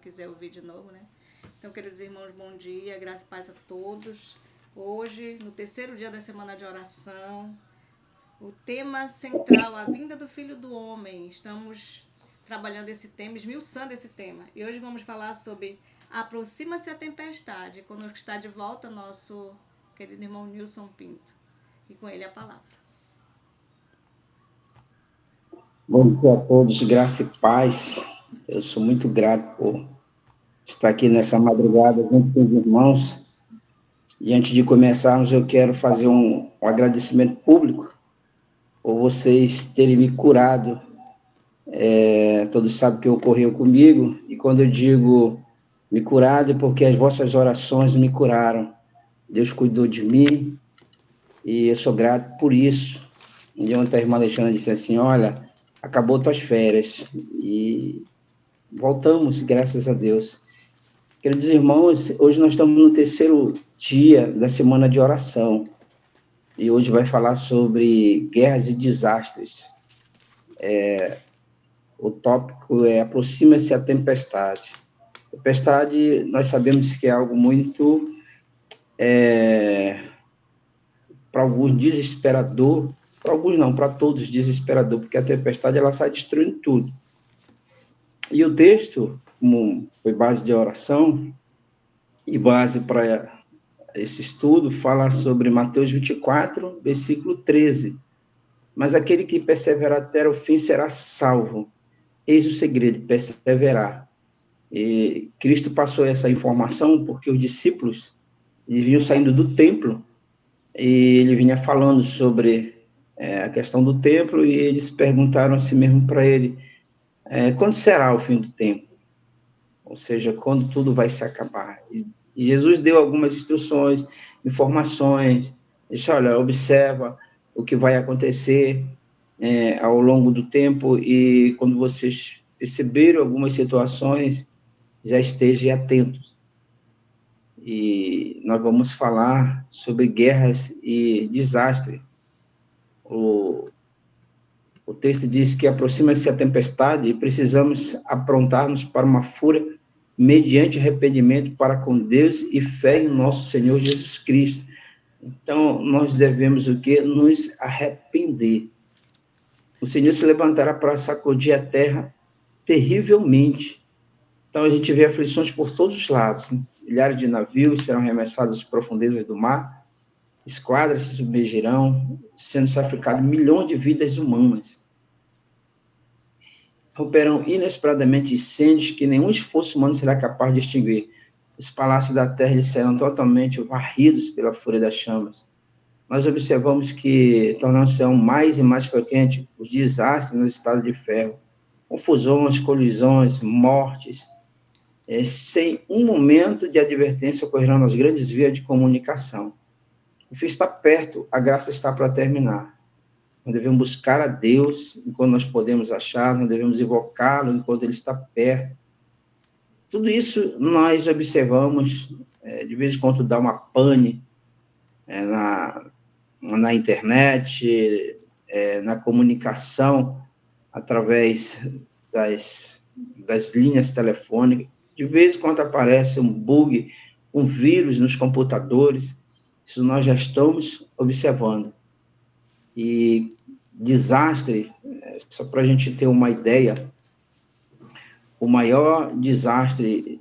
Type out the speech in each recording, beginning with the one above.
quiser ouvir de novo, né? Então, queridos irmãos, bom dia, graça e paz a todos. Hoje, no terceiro dia da semana de oração, o tema central, a vinda do Filho do Homem. Estamos trabalhando esse tema, esmiuçando esse tema. E hoje vamos falar sobre aproxima-se a tempestade. Conosco está de volta nosso querido irmão Nilson Pinto. E com ele a palavra. Bom dia a todos, graça e paz. Eu sou muito grato por estar aqui nessa madrugada junto com os irmãos. E antes de começarmos, eu quero fazer um agradecimento público por vocês terem me curado. Todos sabem o que ocorreu comigo, e quando eu digo me curado é porque as vossas orações me curaram. Deus cuidou de mim e eu sou grato por isso. E ontem a irmã Alexandra disse assim, olha, acabou tuas férias e voltamos, graças a Deus. Queridos irmãos, hoje nós estamos no terceiro dia da semana de oração. E hoje vai falar sobre guerras e desastres. O tópico é aproxima-se a tempestade. Tempestade, nós sabemos que é algo muito, para alguns, desesperador. Para alguns não, para todos desesperador, porque a tempestade ela sai destruindo tudo. E o texto, como foi base de oração e base para esse estudo, fala sobre Mateus 24, versículo 13. Mas aquele que perseverar até o fim será salvo. Eis o segredo, perseverar. E Cristo passou essa informação porque os discípulos vinham saindo do templo e ele vinha falando sobre a questão do templo e eles perguntaram a si mesmo para ele, quando será o fim do tempo? Ou seja, quando tudo vai se acabar. E Jesus deu algumas instruções, informações, disse, olha, observa o que vai acontecer ao longo do tempo e quando vocês perceberam algumas situações, já estejam atentos. E nós vamos falar sobre guerras e desastre. O texto diz que aproxima-se a tempestade e precisamos aprontar-nos para uma fúria mediante arrependimento para com Deus e fé em nosso Senhor Jesus Cristo. Então, nós devemos o quê? Nos arrepender. O Senhor se levantará para sacudir a terra terrivelmente. Então, a gente vê aflições por todos os lados. Né? Milhares de navios serão arremessados às profundezas do mar, esquadras se submergirão, sendo sacrificados milhões de vidas humanas. Romperão inesperadamente incêndios que nenhum esforço humano será capaz de extinguir. Os palácios da terra serão totalmente varridos pela fúria das chamas. Nós observamos que tornam-se mais e mais frequentes os desastres nas estradas de ferro, confusões, colisões, mortes. Sem um momento de advertência ocorrerão nas grandes vias de comunicação. O fim está perto, a graça está para terminar. Nós devemos buscar a Deus enquanto nós podemos achar, nós devemos invocá-lo enquanto ele está perto. Tudo isso nós observamos, de vez em quando dá uma pane na internet, na comunicação, através das linhas telefônicas. De vez em quando aparece um bug, um vírus nos computadores. Isso nós já estamos observando. E desastre, só para a gente ter uma ideia, o maior desastre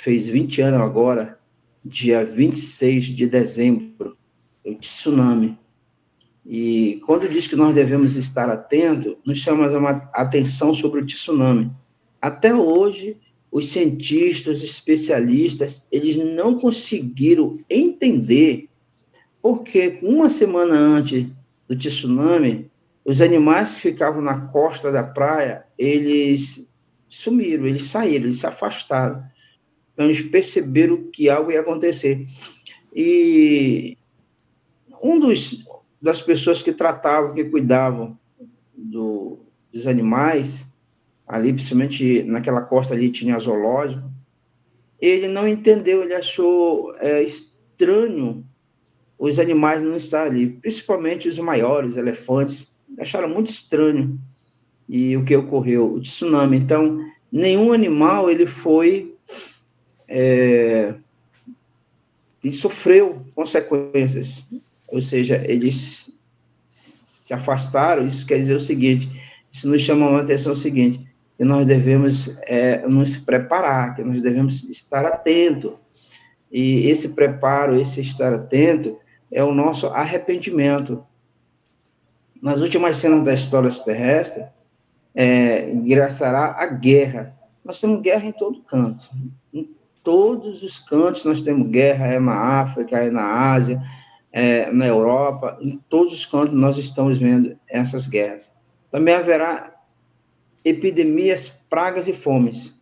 fez 20 anos agora, dia 26 de dezembro, o tsunami. E quando diz que nós devemos estar atentos, nos chama a atenção sobre o tsunami. Até hoje, os cientistas, os especialistas, eles não conseguiram entender porque uma semana antes do tsunami, os animais que ficavam na costa da praia, eles sumiram, eles saíram, eles se afastaram. Então, eles perceberam que algo ia acontecer. E das pessoas que tratavam, que cuidavam dos animais, ali, principalmente naquela costa ali tinha zoológico, ele não entendeu, ele achou estranho os animais não estão ali, principalmente os maiores, elefantes, acharam muito estranho e o que ocorreu, o tsunami. Então, nenhum animal ele foi e sofreu consequências, ou seja, eles se afastaram. Isso quer dizer o seguinte, isso nos chama a atenção o seguinte, que nós devemos nos preparar, que nós devemos estar atento, e esse preparo, esse estar atento, é o nosso arrependimento. Nas últimas cenas da história terrestre, ingressará a guerra. Nós temos guerra em todo canto. Em todos os cantos nós temos guerra, na África, na Ásia, na Europa, em todos os cantos nós estamos vendo essas guerras. Também haverá epidemias, pragas e fomes.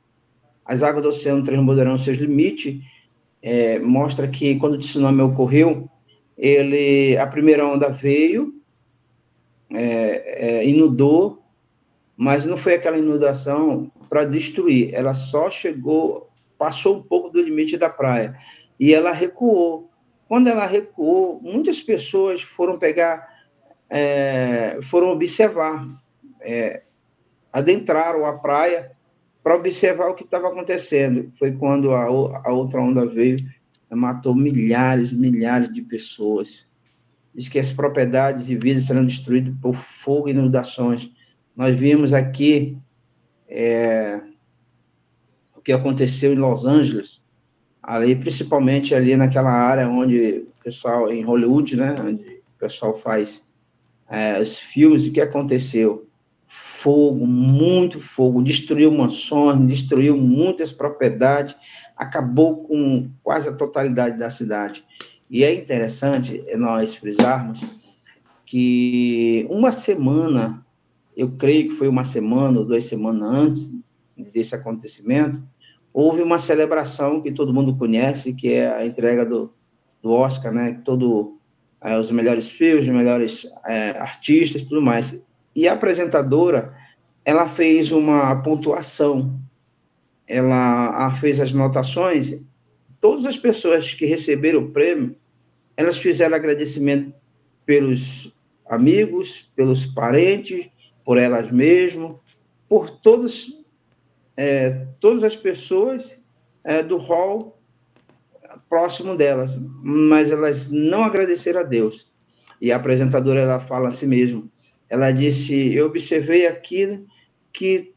As águas do oceano transbordarão seus limites. Mostra que quando o tsunami ocorreu, a primeira onda veio, inundou, mas não foi aquela inundação para destruir, ela só passou um pouco do limite da praia, e ela recuou. Quando ela recuou, muitas pessoas foram foram observar, adentraram a praia para observar o que estava acontecendo. Foi quando a outra onda veio, matou milhares de pessoas. Diz que as propriedades e vidas serão destruídas por fogo e inundações. Nós vimos aqui o que aconteceu em Los Angeles, principalmente ali naquela área onde o pessoal, em Hollywood, né, onde o pessoal faz os filmes. O que aconteceu? Fogo, muito fogo, destruiu mansões, destruiu muitas propriedades, acabou com quase a totalidade da cidade. E é interessante nós frisarmos que uma semana, eu creio que foi uma semana ou 2 semanas antes desse acontecimento, houve uma celebração que todo mundo conhece, que é a entrega do Oscar, né? Os melhores filmes, os melhores artistas, tudo mais. E a apresentadora, ela fez uma pontuação, ela fez as notações. Todas as pessoas que receberam o prêmio, elas fizeram agradecimento pelos amigos, pelos parentes, por elas mesmas, por todas as pessoas do hall próximo delas, mas elas não agradeceram a Deus. E a apresentadora, ela fala assim mesmo, ela disse: eu observei aqui que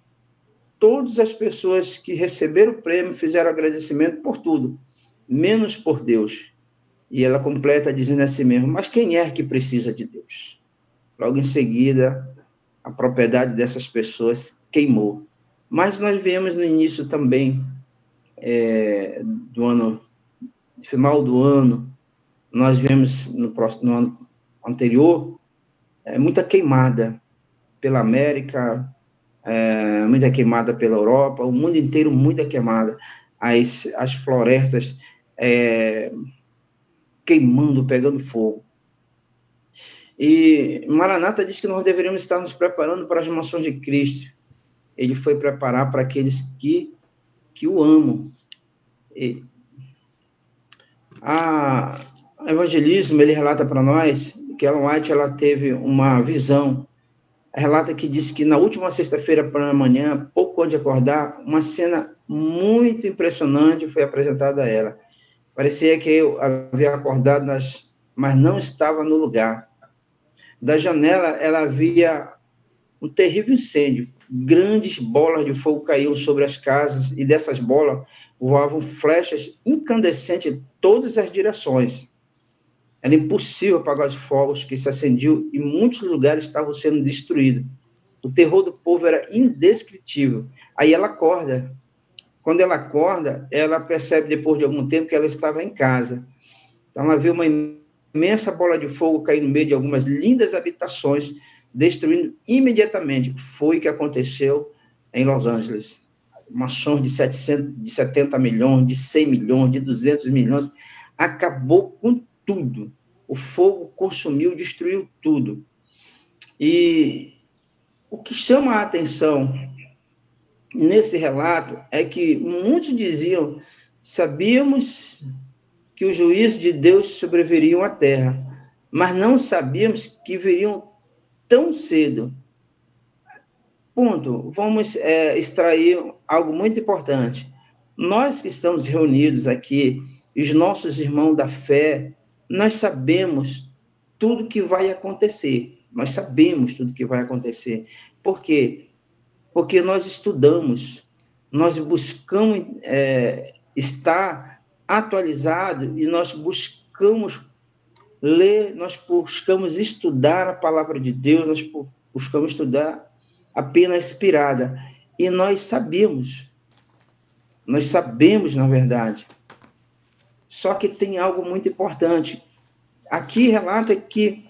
todas as pessoas que receberam o prêmio fizeram agradecimento por tudo, menos por Deus. E ela completa dizendo assim mesmo: mas quem é que precisa de Deus? Logo em seguida, a propriedade dessas pessoas queimou. Mas nós vemos no início também do ano, final do ano, nós vemos no ano anterior, muita queimada pela América, muita queimada pela Europa, o mundo inteiro muita queimada. As florestas queimando, pegando fogo. E Maranata diz que nós deveríamos estar nos preparando para as mansões de Cristo. Ele foi preparar para aqueles que o amam. A Evangelismo, ele relata para nós que Ellen White, ela teve uma visão. Relata que disse que na última sexta-feira para amanhã, pouco antes de acordar, uma cena muito impressionante foi apresentada a ela. Parecia que eu havia acordado, mas não estava no lugar. Da janela, ela via um terrível incêndio. Grandes bolas de fogo caíam sobre as casas, e dessas bolas voavam flechas incandescentes em todas as direções. Era impossível apagar os fogos que se acendiam, e muitos lugares estavam sendo destruídos. O terror do povo era indescritível. Aí ela acorda. Quando ela acorda, ela percebe, depois de algum tempo, que ela estava em casa. Então, ela vê uma imensa bola de fogo cair no meio de algumas lindas habitações, destruindo imediatamente. Foi o que aconteceu em Los Angeles. Mansões de 70 milhões, de 100 milhões, de 200 milhões, acabou com tudo. O fogo consumiu, destruiu tudo. E o que chama a atenção nesse relato é que muitos diziam: sabíamos que os juízos de Deus sobreviriam à terra, mas não sabíamos que viriam tão cedo. Ponto. Vamos extrair algo muito importante. nós que estamos reunidos aqui, os nossos irmãos da fé, nós sabemos tudo que vai acontecer. Nós sabemos tudo que vai acontecer. Por quê? Porque nós estudamos, nós buscamos estar atualizado e nós buscamos ler, nós buscamos estudar a palavra de Deus, nós buscamos estudar a pena inspirada. E nós sabemos, na verdade. Só que tem algo muito importante. Aqui relata que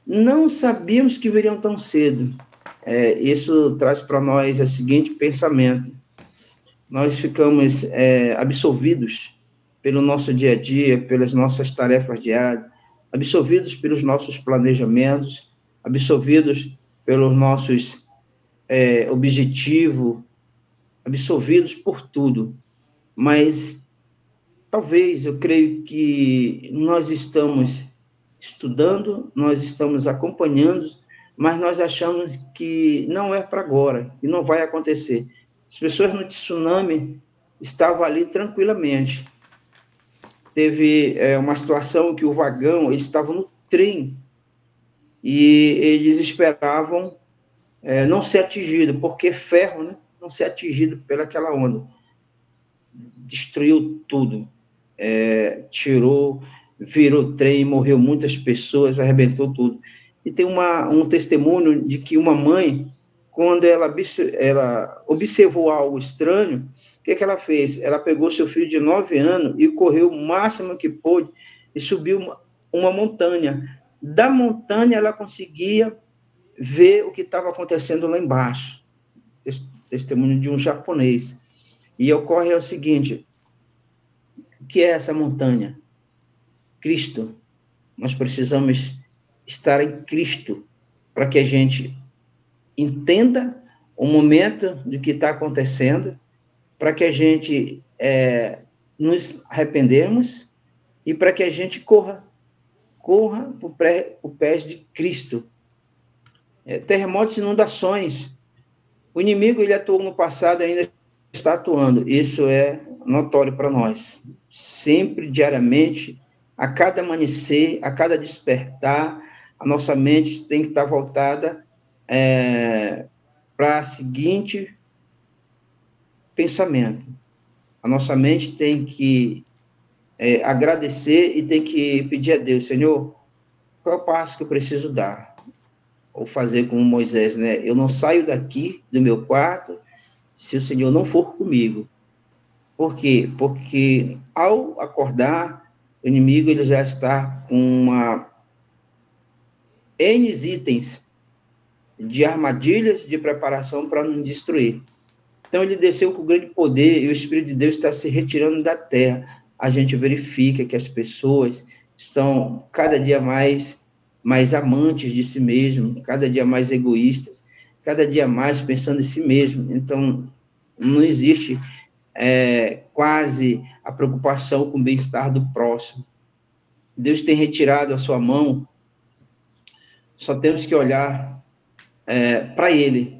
não sabíamos que viriam tão cedo. Isso traz para nós o seguinte pensamento: nós ficamos absorvidos pelo nosso dia a dia, pelas nossas tarefas diárias, absorvidos pelos nossos planejamentos, absorvidos pelos nossos objetivos, absorvidos por tudo. Mas talvez, eu creio que nós estamos estudando, nós estamos acompanhando, mas nós achamos que não é para agora, que não vai acontecer. As pessoas no tsunami estavam ali tranquilamente. Teve uma situação que o vagão, eles estavam no trem e eles esperavam não ser atingido, porque ferro, né, não ser atingido pelaquela onda. Destruiu tudo. Virou trem, morreu muitas pessoas, arrebentou tudo. E tem um testemunho de que uma mãe, quando ela observou algo estranho, o que ela fez? Ela pegou seu filho de 9 anos e correu o máximo que pôde e subiu uma montanha. Da montanha, ela conseguia ver o que estava acontecendo lá embaixo. Testemunho de um japonês. E ocorre o seguinte: o que é essa montanha? Cristo. Nós precisamos estar em Cristo para que a gente entenda o momento do que está acontecendo, para que a gente nos arrependemos e para que a gente corra por pés de Cristo. Terremotos e inundações. O inimigo, ele atuou no passado e ainda está atuando. Isso é notório para nós. Sempre, diariamente, a cada amanhecer, a cada despertar, a nossa mente tem que estar voltada para o seguinte pensamento. A nossa mente tem que agradecer e tem que pedir a Deus: Senhor, qual é o passo que eu preciso dar? Ou fazer como Moisés, né? Eu não saio daqui do meu quarto se o Senhor não for comigo. Por quê? Porque ao acordar, o inimigo ele já está com N itens de armadilhas de preparação para nos destruir. Então ele desceu com grande poder e o Espírito de Deus está se retirando da terra. A gente verifica que as pessoas estão cada dia mais amantes de si mesmo, cada dia mais egoístas, cada dia mais pensando em si mesmo. Então não existe quase a preocupação com o bem-estar do próximo. Deus tem retirado a sua mão, só temos que olhar para Ele.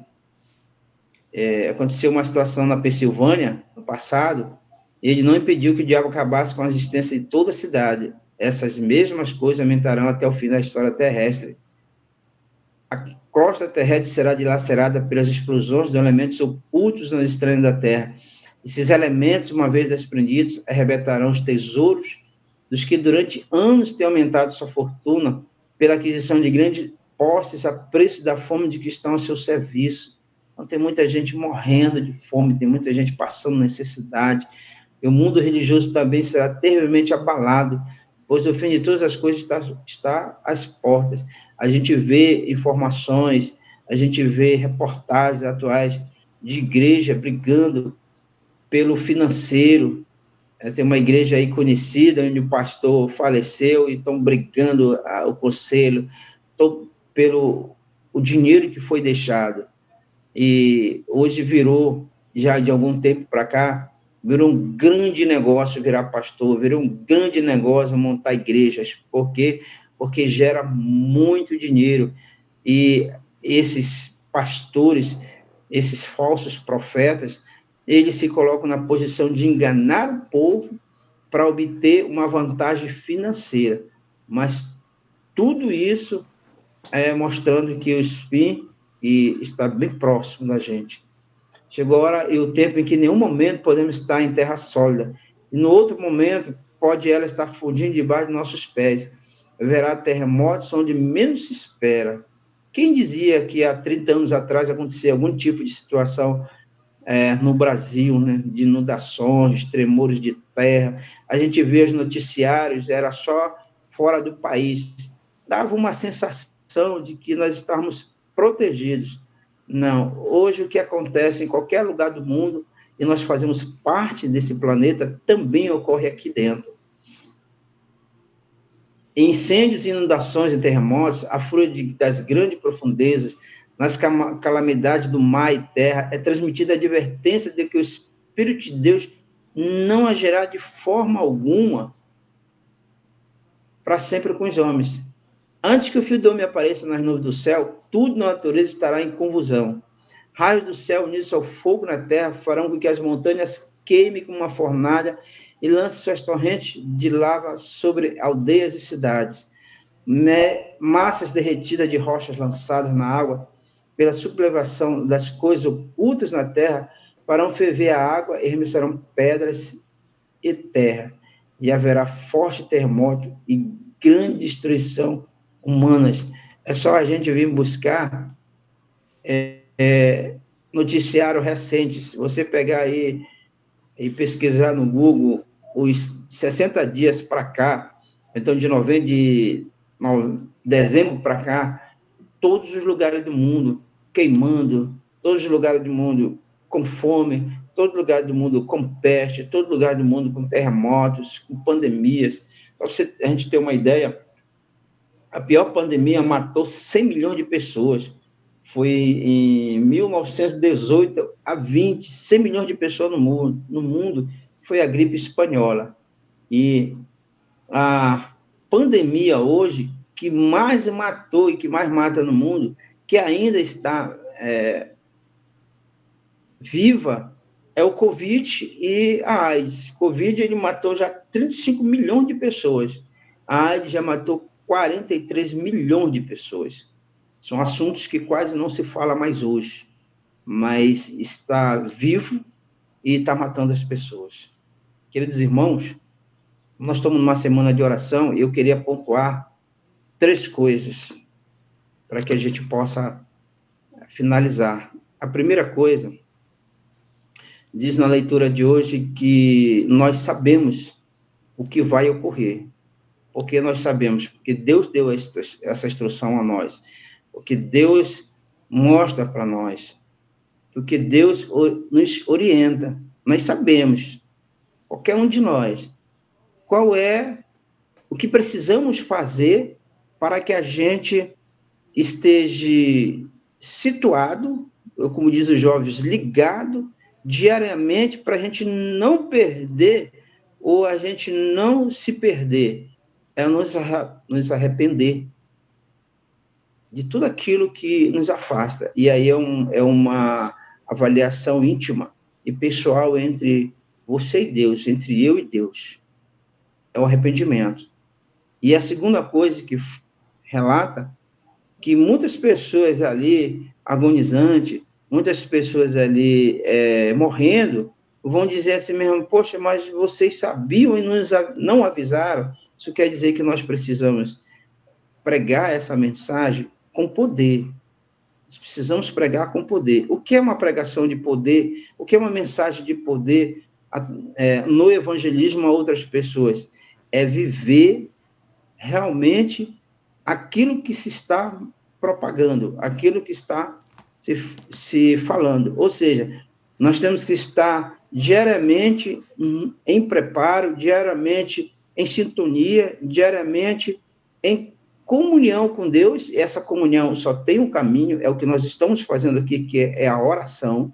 Aconteceu uma situação na Pensilvânia, no passado, e ele não impediu que o diabo acabasse com a existência de toda a cidade. Essas mesmas coisas aumentarão até o fim da história terrestre. A crosta terrestre será dilacerada pelas explosões de elementos ocultos nas estrelas da Terra. Esses elementos, uma vez desprendidos, arrebentarão os tesouros dos que durante anos têm aumentado sua fortuna pela aquisição de grandes posses a preço da fome de que estão a seu serviço. Então, tem muita gente morrendo de fome, tem muita gente passando necessidade. E o mundo religioso também será terrivelmente abalado, pois o fim de todas as coisas está às portas. A gente vê informações, a gente vê reportagens atuais de igreja brigando pelo financeiro. Tem uma igreja aí conhecida, onde o pastor faleceu e estão brigando o conselho pelo o dinheiro que foi deixado. E hoje virou, já de algum tempo para cá, virou um grande negócio virar pastor, virou um grande negócio montar igrejas. Por quê? Porque gera muito dinheiro. E esses pastores, esses falsos profetas, eles se colocam na posição de enganar o povo para obter uma vantagem financeira. Mas tudo isso é mostrando que o fim está bem próximo da gente. Chegou a hora e o tempo em que em nenhum momento podemos estar em terra sólida. E no outro momento, pode ela estar fundindo debaixo dos nossos pés. Haverá terremotos onde menos se espera. Quem dizia que há 30 anos atrás acontecia algum tipo de situação no Brasil, né, de inundações, tremores de terra? A gente vê os noticiários, era só fora do país. Dava uma sensação de que nós estávamos protegidos. Não, hoje o que acontece em qualquer lugar do mundo, e nós fazemos parte desse planeta, também ocorre aqui dentro. Incêndios, inundações e terremotos, a fúria das grandes profundezas, nas calamidades do mar e terra, é transmitida a advertência de que o Espírito de Deus não agirá de forma alguma para sempre com os homens. Antes que o Filho do Homem apareça nas nuvens do céu, tudo na natureza estará em convulsão. Raios do céu unidos ao fogo na terra farão com que as montanhas queimem como uma fornalha e lancem suas torrentes de lava sobre aldeias e cidades. Massas derretidas de rochas lançadas na água pela sublevação das coisas ocultas na terra farão ferver a água e remexerão pedras e terra. E haverá forte terremoto e grande destruição humanas. É só a gente vir buscar noticiário recente. Se você pegar aí e pesquisar no Google os 60 dias para cá, então de dezembro para cá, todos os lugares do mundo queimando, todos os lugares do mundo com fome, todo lugar do mundo com peste, todo lugar do mundo com terremotos, com pandemias. Para a gente ter uma ideia, a pior pandemia matou 100 milhões de pessoas. Foi em 1918 a 20, 100 milhões de pessoas no mundo, foi a gripe espanhola. E a pandemia hoje, que mais matou e que mais mata no mundo, que ainda está viva, é o Covid e a AIDS. Covid, ele matou já 35 milhões de pessoas. A AIDS já matou 43 milhões de pessoas. São assuntos que quase não se fala mais hoje, mas está vivo e está matando as pessoas. Queridos irmãos, nós estamos numa semana de oração e eu queria pontuar 3 coisas para que a gente possa finalizar. A primeira coisa, diz na leitura de hoje que nós sabemos o que vai ocorrer. Porque nós sabemos, porque Deus deu essa instrução a nós, porque Deus mostra para nós, porque Deus nos orienta. Nós sabemos, qualquer um de nós, qual é o que precisamos fazer para que a gente esteja situado, ou como diz os jovens, ligado diariamente para a gente não perder ou a gente não se perder. É nos arrepender de tudo aquilo que nos afasta. E aí é uma avaliação íntima e pessoal entre você e Deus, entre eu e Deus. É o arrependimento. E a segunda coisa que relata que muitas pessoas ali agonizantes, muitas pessoas ali morrendo, vão dizer assim mesmo, poxa, mas vocês sabiam e não avisaram. Isso quer dizer que nós precisamos pregar essa mensagem com poder. Nós precisamos pregar com poder. O que é uma pregação de poder? O que é uma mensagem de poder no evangelismo a outras pessoas? É viver realmente aquilo que se está propagando, aquilo que está se falando. Ou seja, nós temos que estar diariamente em preparo, diariamente em sintonia, diariamente em comunhão com Deus. E essa comunhão só tem um caminho, é o que nós estamos fazendo aqui, que é a oração.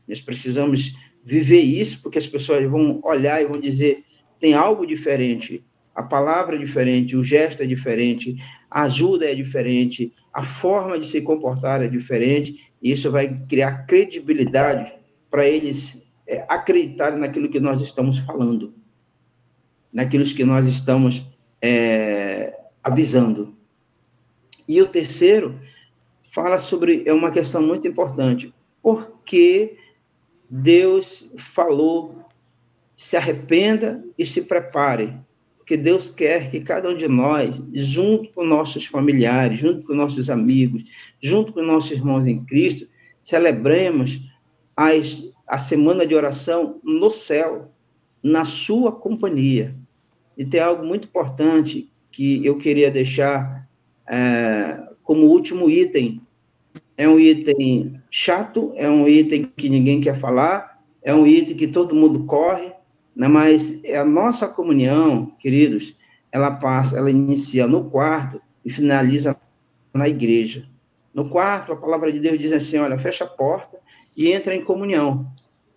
Nós precisamos viver isso, porque as pessoas vão olhar e vão dizer, tem algo diferente, a palavra é diferente, o gesto é diferente, a ajuda é diferente, a forma de se comportar é diferente, e isso vai criar credibilidade para eles acreditarem naquilo que nós estamos falando, naquilo que nós estamos avisando. E o terceiro fala sobre uma questão muito importante. Por que Deus falou, se arrependa e se prepare? Porque Deus quer que cada um de nós, junto com nossos familiares, junto com nossos amigos, junto com nossos irmãos em Cristo, celebremos a semana de oração no céu, na sua companhia. E tem algo muito importante que eu queria deixar como último item. É um item chato, é um item que ninguém quer falar, é um item que todo mundo corre, né? Mas a nossa comunhão, queridos, ela inicia no quarto e finaliza na igreja. No quarto, a palavra de Deus diz assim, olha, fecha a porta e entra em comunhão.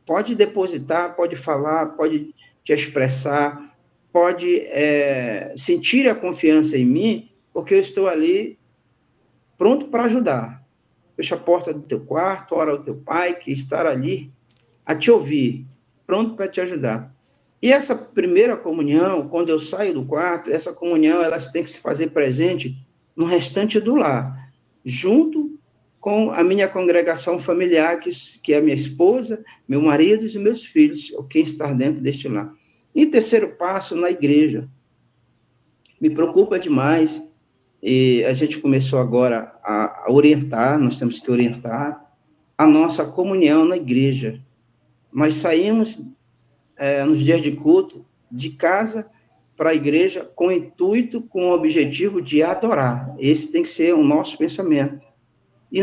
Pode depositar, pode falar, pode te expressar, pode sentir a confiança em mim, porque eu estou ali pronto para ajudar. Fecha a porta do teu quarto, ora ao teu pai, que está ali a te ouvir, pronto para te ajudar. E essa primeira comunhão, quando eu saio do quarto, essa comunhão ela tem que se fazer presente no restante do lar, junto com a minha congregação familiar, que é minha esposa, meu marido e meus filhos, ou quem está dentro deste lar. E terceiro passo, na igreja. Me preocupa demais, e a gente começou agora a orientar, nós temos que orientar a nossa comunhão na igreja. Nós saímos nos dias de culto, de casa para a igreja, com o intuito, com o objetivo de adorar. Esse tem que ser o nosso pensamento. E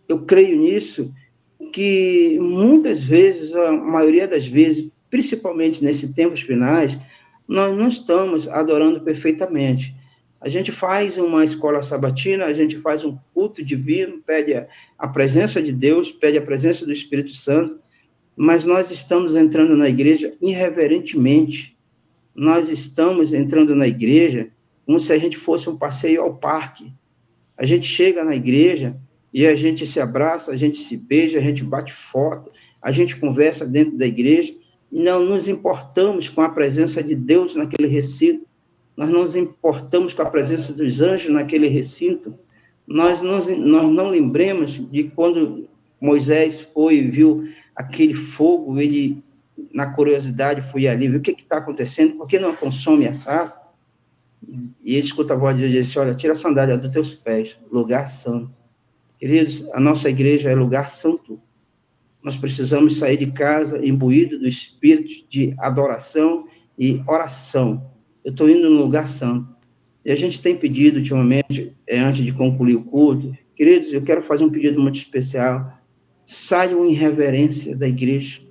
eu creio nisso, que muitas vezes, a maioria das vezes, principalmente nesses tempos finais, nós não estamos adorando perfeitamente. A gente faz uma escola sabatina, a gente faz um culto divino, pede a presença de Deus, pede a presença do Espírito Santo, mas nós estamos entrando na igreja irreverentemente. Nós estamos entrando na igreja como se a gente fosse um passeio ao parque. A gente chega na igreja e a gente se abraça, a gente se beija, a gente bate foto, a gente conversa dentro da igreja e não nos importamos com a presença de Deus naquele recinto, nós não nos importamos com a presença dos anjos naquele recinto, nós não lembramos de quando Moisés foi e viu aquele fogo, ele, na curiosidade, foi ali, viu o que está acontecendo, por que não consome a sarça? E ele escuta a voz de Deus e diz, olha, tira a sandália dos teus pés, lugar santo. Queridos, a nossa igreja é lugar santo. Nós precisamos sair de casa imbuído do espírito de adoração e oração. Eu estou indo no lugar santo. E a gente tem pedido, ultimamente, antes de concluir o culto, queridos, eu quero fazer um pedido muito especial. Saiam em reverência da igreja.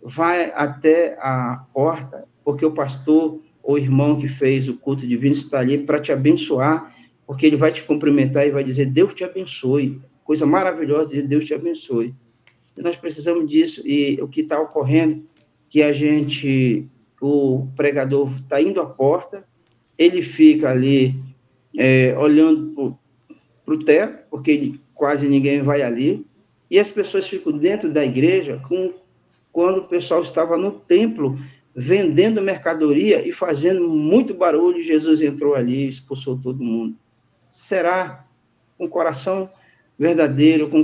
Vai até a porta, porque o pastor ou irmão que fez o culto divino está ali para te abençoar, porque ele vai te cumprimentar e vai dizer, Deus te abençoe. Coisa maravilhosa dizer, Deus te abençoe. E nós precisamos disso. E o que está ocorrendo, que o pregador está indo à porta, ele fica ali olhando para o teto, porque quase ninguém vai ali, e as pessoas ficam dentro da igreja quando o pessoal estava no templo vendendo mercadoria e fazendo muito barulho, Jesus entrou ali e expulsou todo mundo. Será com coração verdadeiro, com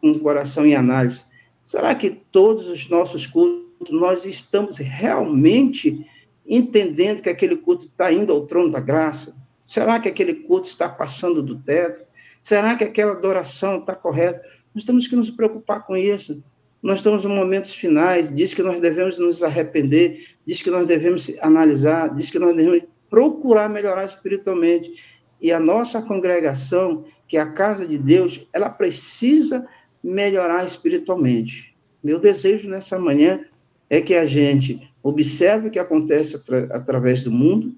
um coração em análise? Será que todos os nossos cultos, nós estamos realmente entendendo que aquele culto está indo ao trono da graça? Será que aquele culto está passando do teto? Será que aquela adoração está correta? Nós temos que nos preocupar com isso. Nós estamos em momentos finais, diz que nós devemos nos arrepender, diz que nós devemos analisar, diz que nós devemos procurar melhorar espiritualmente. E a nossa congregação, que é a casa de Deus, ela precisa melhorar espiritualmente. Meu desejo nessa manhã é que a gente observe o que acontece através do mundo,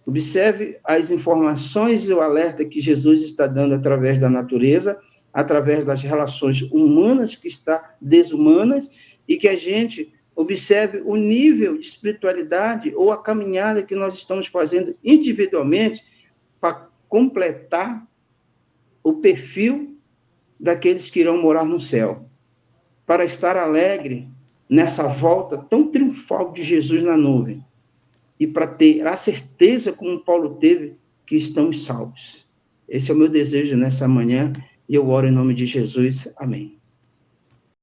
observe as informações e o alerta que Jesus está dando através da natureza, através das relações humanas que estão desumanas, e que a gente observe o nível de espiritualidade ou a caminhada que nós estamos fazendo individualmente para completar o perfil daqueles que irão morar no céu. para estar alegre nessa volta tão triunfal de Jesus na nuvem e para ter a certeza, como Paulo teve, que estamos salvos. Esse é o meu desejo nessa manhã e eu oro em nome de Jesus. Amém.